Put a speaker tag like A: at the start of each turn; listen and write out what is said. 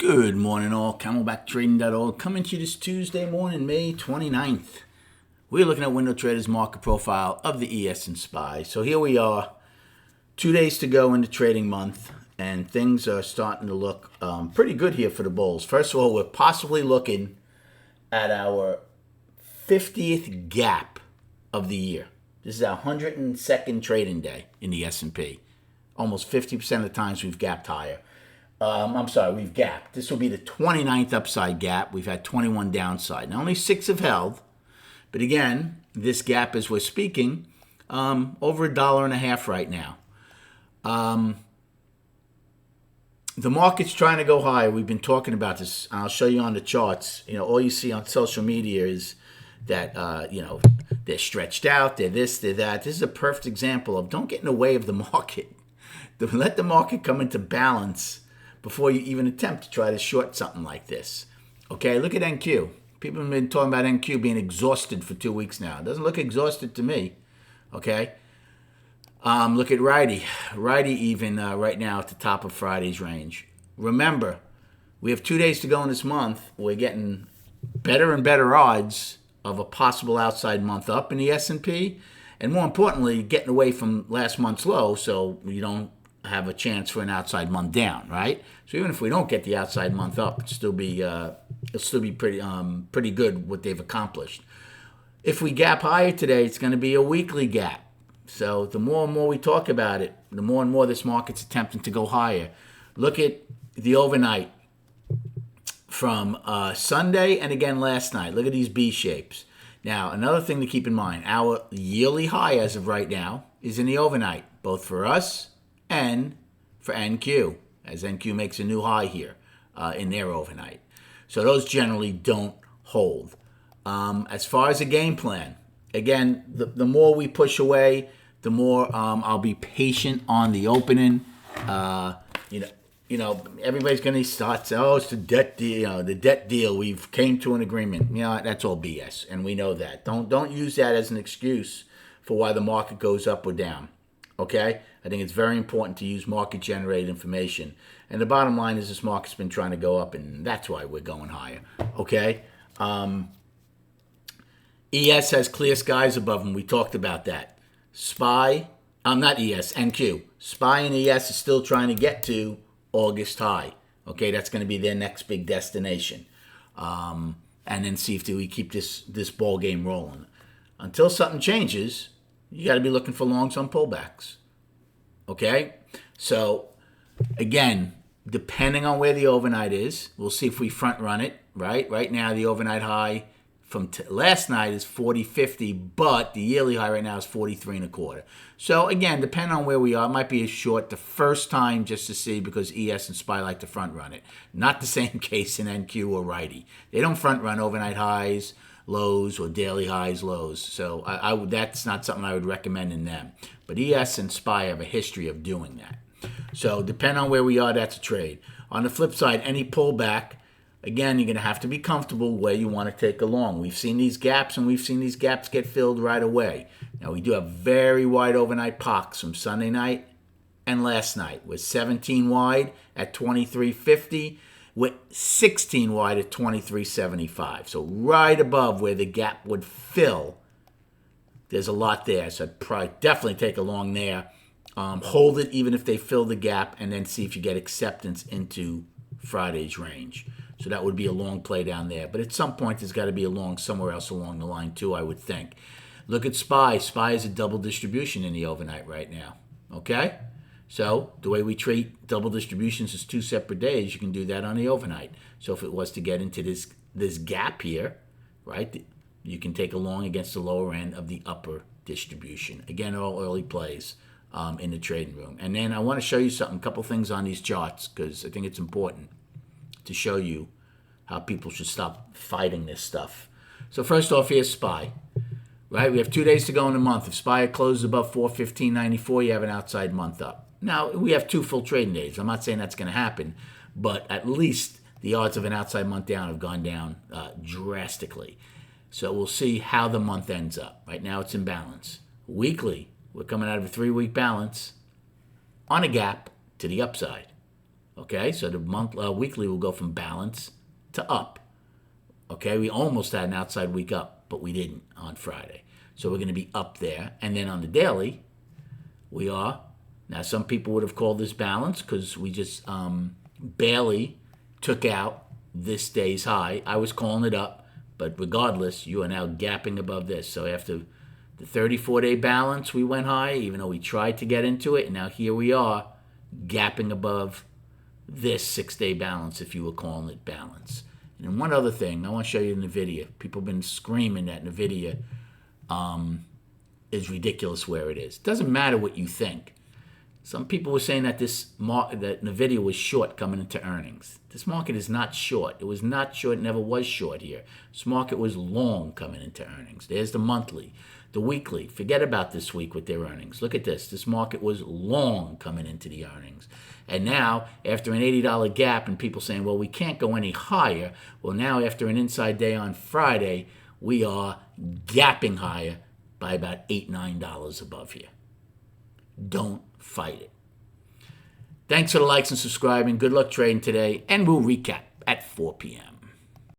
A: Good morning, all. CamelbackTrading.org coming to you this Tuesday morning, May 29th. We're looking at Window Trader's market profile of the ES and SPY. So here we are, 2 days to go in the trading month, and things are starting to look pretty good here for the bulls. First of all, we're possibly looking at our 50th gap of the year. This is our 102nd trading day in the S&P. Almost 50% of the times we've gapped higher. We've gapped. This will be the 29th upside gap. We've had 21 downside. Now, only 6 have held. But again, this gap as we're speaking, over $1.50 right now. The market's trying to go higher. We've been talking about this. I'll show you on the charts. All you see on social media is that, they're stretched out, they're this, they're that. This is a perfect example of don't get in the way of the market. Let the market come into balance before you even attempt to try to short something like this. Okay, look at NQ. People have been talking about NQ being exhausted for 2 weeks now. It doesn't look exhausted to me. Okay. Look at Righty. Righty even right now at the top of Friday's range. Remember, we have 2 days to go in this month. We're getting better and better odds of a possible outside month up in the S&P. And more importantly, getting away from last month's low so you don't have a chance for an outside month down, right? So even if we don't get the outside month up, it'll still be pretty good what they've accomplished. If we gap higher today, it's going to be a weekly gap. So the more and more we talk about it, the more and more this market's attempting to go higher. Look at the overnight from Sunday and again last night. Look at these B shapes. Now, another thing to keep in mind, our yearly high as of right now is in the overnight, both for us and for NQ, as NQ makes a new high here in their overnight. So those generally don't hold. As far as a game plan, again, the more we push away, the more I'll be patient on the opening. Everybody's going to start saying, it's the debt deal. The debt deal. We've came to an agreement. That's all BS, and we know that. Don't use that as an excuse for why the market goes up or down. Okay, I think it's very important to use market-generated information. And the bottom line is this market's been trying to go up, and that's why we're going higher. Okay, ES has clear skies above them. We talked about that. SPY, not ES, NQ. SPY and ES is still trying to get to August high. Okay, that's going to be their next big destination. And then see if we keep this ball game rolling. Until something changes, you got to be looking for longs on pullbacks. Okay? So, again, depending on where the overnight is, we'll see if we front run it, right? Right now, the overnight high from last night is 40.50, but the yearly high right now is 43.25. So, again, depending on where we are, it might be a short the first time just to see because ES and SPY like to front run it. Not the same case in NQ or Righty. They don't front run overnight highs, lows, or daily highs, lows. So that's not something I would recommend in them. But ES and SPY have a history of doing that. So depending on where we are, that's a trade. On the flip side, any pullback, again, you're going to have to be comfortable where you want to take a long. We've seen these gaps, and we've seen these gaps get filled right away. Now, we do have very wide overnight pocs from Sunday night and last night. With 17 wide at 23.50. With 16 wide at 23.75. So right above where the gap would fill, there's a lot there. So I'd probably definitely take a long there. Hold it even if they fill the gap, and then see if you get acceptance into Friday's range. So that would be a long play down there. But at some point, there's got to be a long somewhere else along the line too, I would think. Look at SPY. SPY is a double distribution in the overnight right now. Okay? So the way we treat double distributions as 2 separate days, you can do that on the overnight. So if it was to get into this gap here, right, you can take a long against the lower end of the upper distribution. Again, all early plays in the trading room. And then I want to show you a couple things on these charts because I think it's important to show you how people should stop fighting this stuff. So first off, here's SPY. Right, we have 2 days to go in the month. If SPY closes above 415.94, you have an outside month up. Now, we have 2 full trading days. I'm not saying that's going to happen, but at least the odds of an outside month down have gone down drastically. So we'll see how the month ends up. Right now, it's in balance. Weekly, we're coming out of a 3-week balance on a gap to the upside. Okay, so the weekly will go from balance to up. Okay, we almost had an outside week up, but we didn't on Friday. So we're going to be up there. And then on the daily, we are. Now, some people would have called this balance because we just barely took out this day's high. I was calling it up, but regardless, you are now gapping above this. So after the 34-day balance, we went high, even though we tried to get into it. And now here we are, gapping above this 6-day balance, if you were calling it balance. And one other thing, I want to show you in the video. People have been screaming that NVIDIA is ridiculous where it is. It doesn't matter what you think. Some people were saying that that NVIDIA was short coming into earnings. This market is not short. It was not short. It never was short here. This market was long coming into earnings. There's the monthly. The weekly. Forget about this week with their earnings. Look at this. This market was long coming into the earnings. And now, after an $80 gap and people saying, well, we can't go any higher. Well, now after an inside day on Friday, we are gapping higher by about $8, $9 above here. Don't fight it. Thanks for the likes and subscribing. Good luck trading today, and we'll recap at 4 p.m.